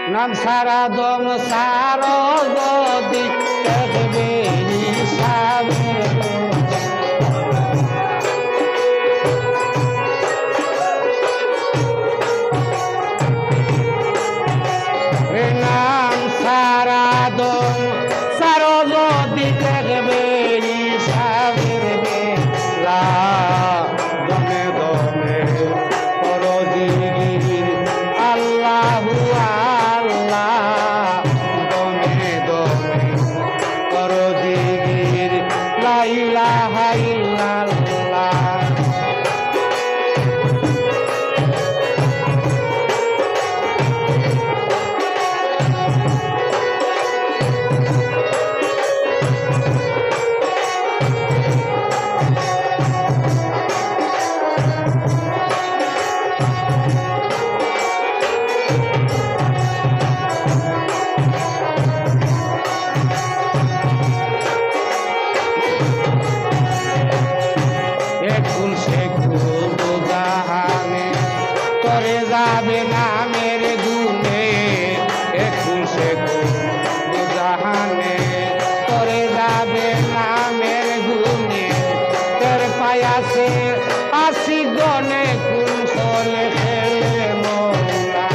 নাম সারা দম সারো যদি দেখবে হিসাবে নাম সারা দম সারো যদি দেখবে হিসাবের বেলা দমে দমে করো জিকির আল্লাহু আল্লাহ দমে দমে করো জিকির লা ইলাহা ইল্লাল্লাহ করে যাবে নামের গুণে এখন সে জাহানে করে যাবে নামের গুণে তোর পায়াসে আসি গনে কুল চলে খেলে মৌলা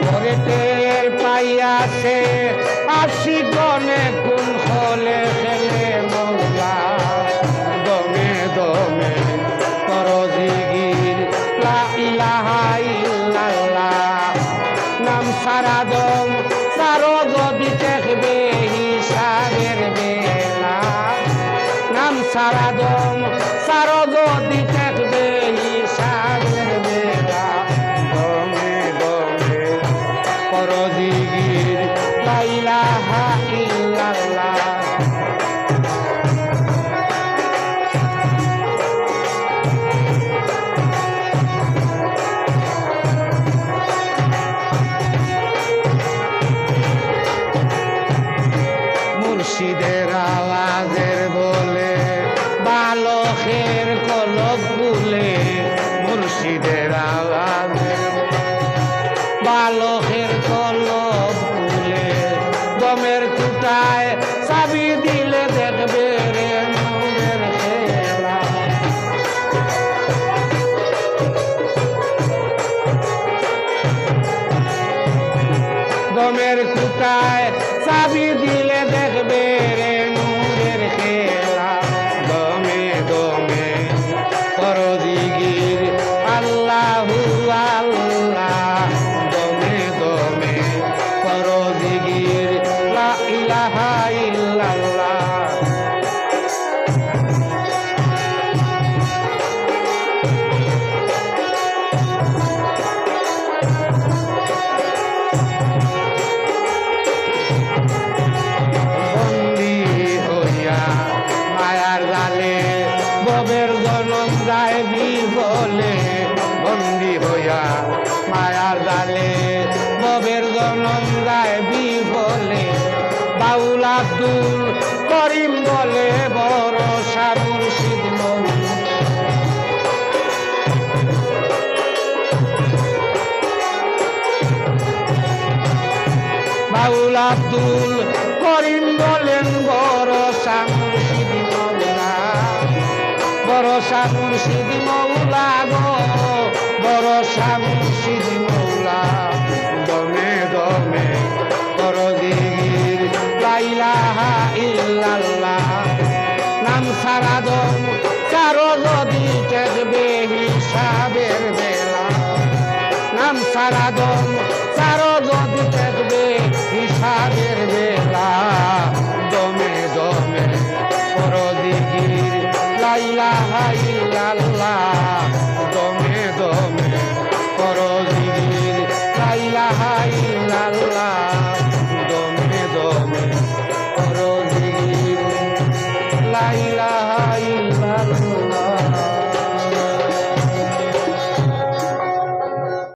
করে তের পায়াসে আসি গনে কুল চলে খেলে মৌলা দমে দমে করো জিকির লা ইলাহা ইল্লাল্লাহ নাম সারা দম সারো যদি দেখবে হিসাবের বেলা নাম সারা দম সারো যদি দেখবে হিসাবের বেলা দমে দমে করো জিকির লা ইলাহা ইল্লাল্লাহ মুর্শিদের আওয়াজের বলে বালকের কলব ভুলে মুর্শিদের আওয়াজের বালকের কলব ভুলে দমের কুটায় চাবি দিলে দেখবে রে নূরের খেলা দমের কুটায় চাবি দিলে দেখবে রে নূরের খেলা দমে দমে করো জিকির আল্লাহু আল্লাহ দমে দমে করো জিকির লা ইলাহা ইল্লাল্লাহ মায়ার জালে ববের জনম যায় বিফলে বন্দি হইয়া মায়ার জালে ববের জনম যায় বিফলে বাউল আব্দুল করিম বলে বড় মুর্শিদ বাউল আব্দুল করিম বলেন ভরসা মুর্শিদ মৌলা ভরসা মুর্শিদ মৌলা গো ভরসা মুর্শিদ মৌলা দমে দমে করো জিকির লা ইলাহা ইল্লাল্লাহ নাম সারা দম কারো যদি দেখবে হিসাবের বেলা নাম সারা দম কারো যদি দেখবে হিসাবের বেলা দমে দমে করো জিকির লা ইলাহা ইল্লাল্লাহ দমে দমে করো জিকির লা ইলাহা ইল্লাল্লাহ